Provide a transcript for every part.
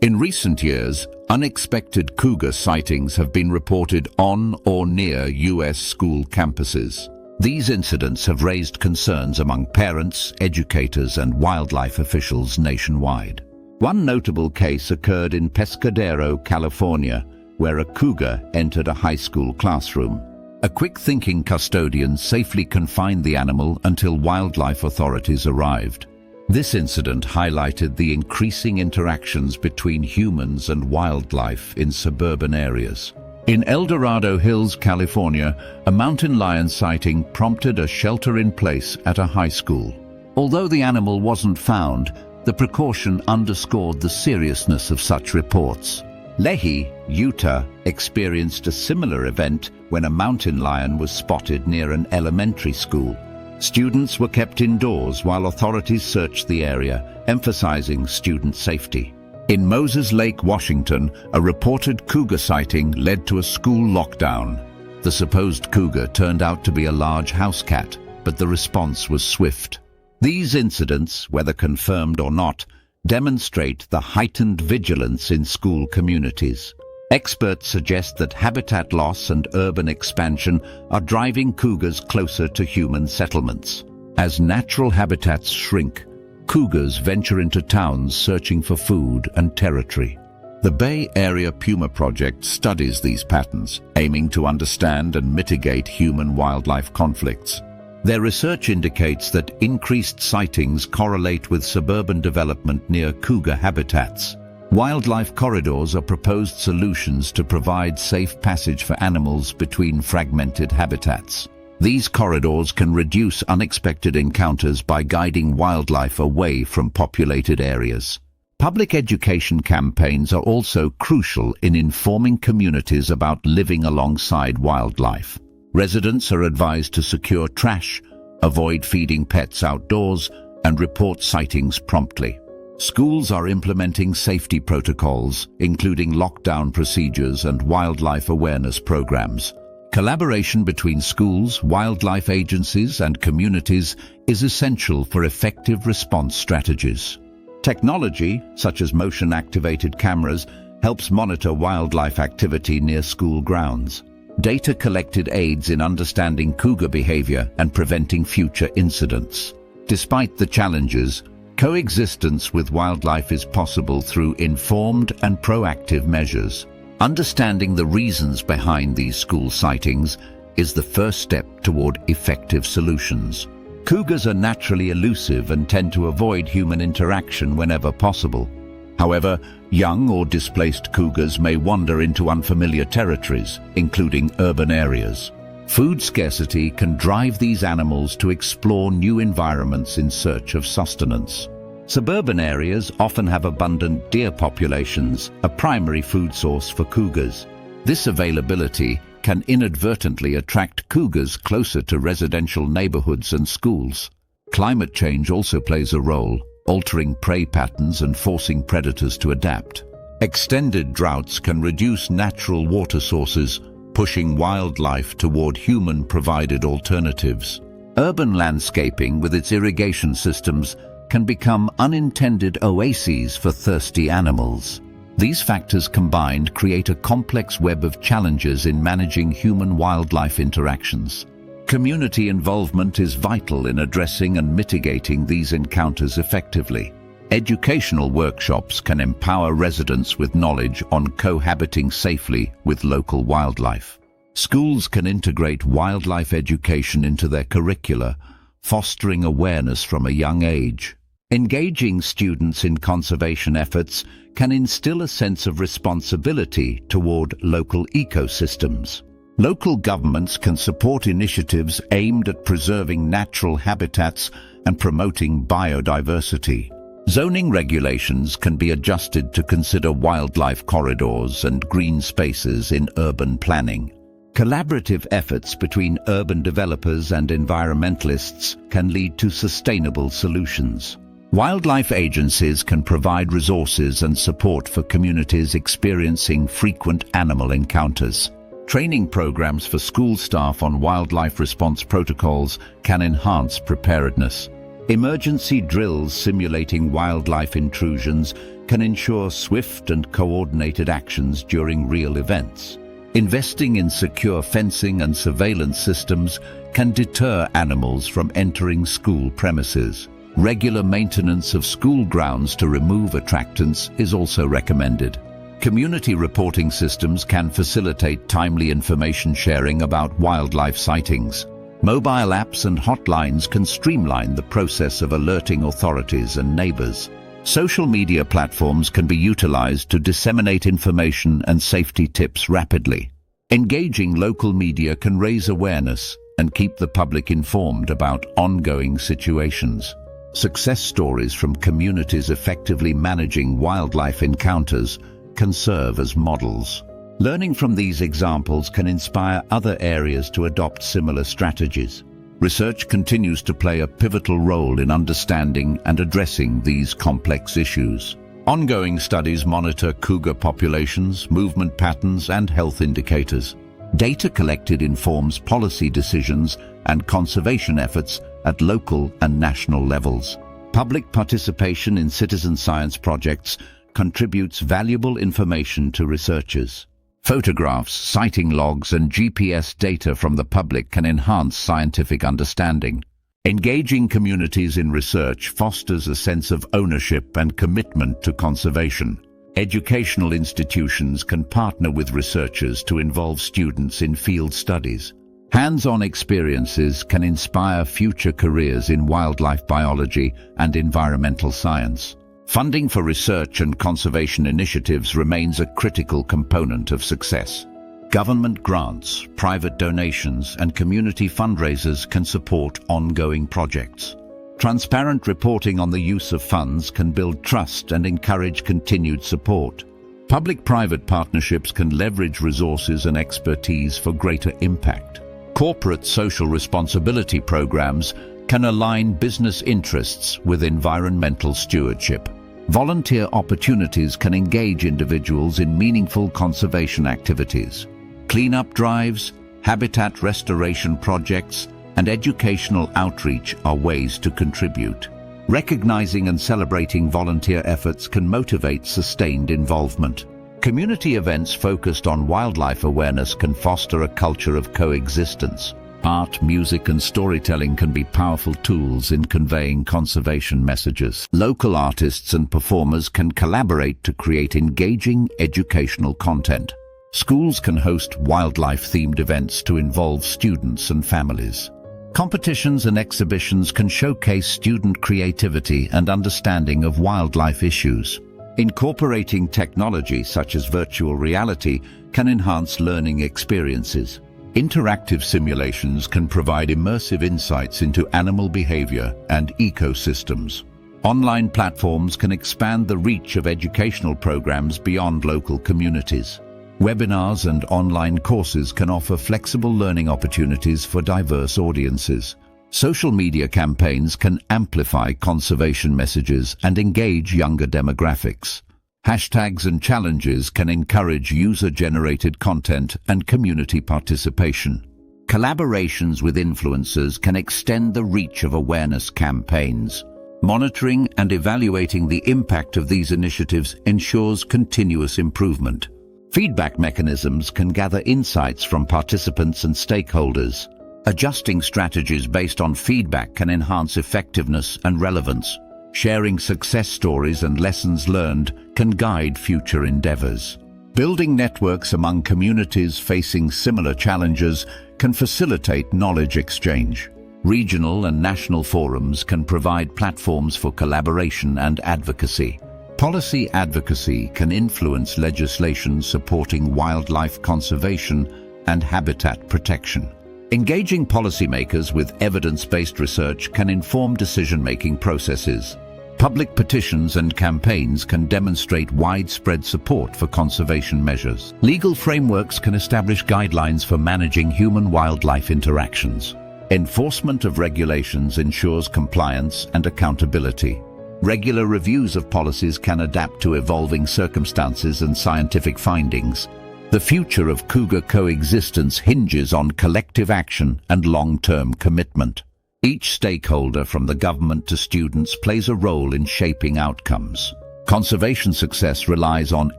In recent years, unexpected cougar sightings have been reported on or near U.S. school campuses. These incidents have raised concerns among parents, educators, and wildlife officials nationwide. One notable case occurred in Pescadero, California, where a cougar entered a high school classroom. A quick-thinking custodian safely confined the animal until wildlife authorities arrived. This incident highlighted the increasing interactions between humans and wildlife in suburban areas. In El Dorado Hills, California, a mountain lion sighting prompted a shelter-in-place at a high school. Although the animal wasn't found, the precaution underscored the seriousness of such reports. Lehi, Utah, experienced a similar event when a mountain lion was spotted near an elementary school. Students were kept indoors while authorities searched the area, emphasizing student safety. In Moses Lake, Washington, a reported cougar sighting led to a school lockdown. The supposed cougar turned out to be a large house cat, but the response was swift. These incidents, whether confirmed or not, demonstrate the heightened vigilance in school communities. Experts suggest that habitat loss and urban expansion are driving cougars closer to human settlements. As natural habitats shrink, cougars venture into towns searching for food and territory. The Bay Area Puma Project studies these patterns, aiming to understand and mitigate human-wildlife conflicts. Their research indicates that increased sightings correlate with suburban development near cougar habitats. Wildlife corridors are proposed solutions to provide safe passage for animals between fragmented habitats. These corridors can reduce unexpected encounters by guiding wildlife away from populated areas. Public education campaigns are also crucial in informing communities about living alongside wildlife. Residents are advised to secure trash, avoid feeding pets outdoors, and report sightings promptly. Schools are implementing safety protocols, including lockdown procedures and wildlife awareness programs. Collaboration between schools, wildlife agencies, and communities is essential for effective response strategies. Technology, such as motion-activated cameras, helps monitor wildlife activity near school grounds. Data collected aids in understanding cougar behavior and preventing future incidents. Despite the challenges, coexistence with wildlife is possible through informed and proactive measures. Understanding the reasons behind these school sightings is the first step toward effective solutions. Cougars are naturally elusive and tend to avoid human interaction whenever possible. However, young or displaced cougars may wander into unfamiliar territories, including urban areas. Food scarcity can drive these animals to explore new environments in search of sustenance. Suburban areas often have abundant deer populations, a primary food source for cougars. This availability can inadvertently attract cougars closer to residential neighborhoods and schools. Climate change also plays a role, altering prey patterns and forcing predators to adapt. Extended droughts can reduce natural water sources, pushing wildlife toward human-provided alternatives. Urban landscaping with its irrigation systems can become unintended oases for thirsty animals. These factors combined create a complex web of challenges in managing human-wildlife interactions. Community involvement is vital in addressing and mitigating these encounters effectively. Educational workshops can empower residents with knowledge on cohabiting safely with local wildlife. Schools can integrate wildlife education into their curricula, fostering awareness from a young age. Engaging students in conservation efforts can instill a sense of responsibility toward local ecosystems. Local governments can support initiatives aimed at preserving natural habitats and promoting biodiversity. Zoning regulations can be adjusted to consider wildlife corridors and green spaces in urban planning. Collaborative efforts between urban developers and environmentalists can lead to sustainable solutions. Wildlife agencies can provide resources and support for communities experiencing frequent animal encounters. Training programs for school staff on wildlife response protocols can enhance preparedness. Emergency drills simulating wildlife intrusions can ensure swift and coordinated actions during real events. Investing in secure fencing and surveillance systems can deter animals from entering school premises. Regular maintenance of school grounds to remove attractants is also recommended. Community reporting systems can facilitate timely information sharing about wildlife sightings. Mobile apps and hotlines can streamline the process of alerting authorities and neighbors. Social media platforms can be utilized to disseminate information and safety tips rapidly. Engaging local media can raise awareness and keep the public informed about ongoing situations. Success stories from communities effectively managing wildlife encounters can serve as models. Learning from these examples can inspire other areas to adopt similar strategies. Research continues to play a pivotal role in understanding and addressing these complex issues. Ongoing studies monitor cougar populations, movement patterns, and health indicators. Data collected informs policy decisions and conservation efforts at local and national levels. Public participation in citizen science projects contributes valuable information to researchers. Photographs, sighting logs, and GPS data from the public can enhance scientific understanding. Engaging communities in research fosters a sense of ownership and commitment to conservation. Educational institutions can partner with researchers to involve students in field studies. Hands-on experiences can inspire future careers in wildlife biology and environmental science. Funding for research and conservation initiatives remains a critical component of success. Government grants, private donations, and community fundraisers can support ongoing projects. Transparent reporting on the use of funds can build trust and encourage continued support. Public-private partnerships can leverage resources and expertise for greater impact. Corporate social responsibility programs can align business interests with environmental stewardship. Volunteer opportunities can engage individuals in meaningful conservation activities. Cleanup drives, habitat restoration projects, and educational outreach are ways to contribute. Recognizing and celebrating volunteer efforts can motivate sustained involvement. Community events focused on wildlife awareness can foster a culture of coexistence. Art, music, and storytelling can be powerful tools in conveying conservation messages. Local artists and performers can collaborate to create engaging educational content. Schools can host wildlife-themed events to involve students and families. Competitions and exhibitions can showcase student creativity and understanding of wildlife issues. Incorporating technology such as virtual reality can enhance learning experiences. Interactive simulations can provide immersive insights into animal behavior and ecosystems. Online platforms can expand the reach of educational programs beyond local communities. Webinars and online courses can offer flexible learning opportunities for diverse audiences. Social media campaigns can amplify conservation messages and engage younger demographics. Hashtags and challenges can encourage user-generated content and community participation. Collaborations with influencers can extend the reach of awareness campaigns. Monitoring and evaluating the impact of these initiatives ensures continuous improvement. Feedback mechanisms can gather insights from participants and stakeholders. Adjusting strategies based on feedback can enhance effectiveness and relevance. Sharing success stories and lessons learned can guide future endeavors. Building networks among communities facing similar challenges can facilitate knowledge exchange. Regional and national forums can provide platforms for collaboration and advocacy. Policy advocacy can influence legislation supporting wildlife conservation and habitat protection. Engaging policymakers with evidence-based research can inform decision-making processes. Public petitions and campaigns can demonstrate widespread support for conservation measures. Legal frameworks can establish guidelines for managing human-wildlife interactions. Enforcement of regulations ensures compliance and accountability. Regular reviews of policies can adapt to evolving circumstances and scientific findings. The future of cougar coexistence hinges on collective action and long-term commitment. Each stakeholder, from the government to students, plays a role in shaping outcomes. Conservation success relies on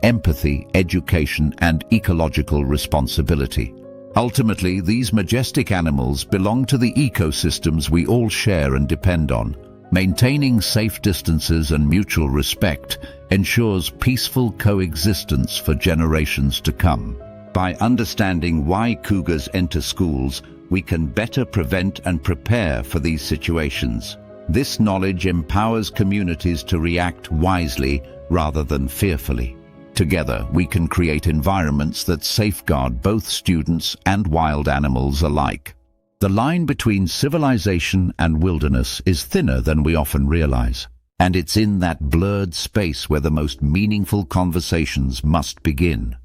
empathy, education, and ecological responsibility. Ultimately, these majestic animals belong to the ecosystems we all share and depend on. Maintaining safe distances and mutual respect ensures peaceful coexistence for generations to come. By understanding why cougars enter schools, we can better prevent and prepare for these situations. This knowledge empowers communities to react wisely rather than fearfully. Together, we can create environments that safeguard both students and wild animals alike. The line between civilization and wilderness is thinner than we often realize, and it's in that blurred space where the most meaningful conversations must begin.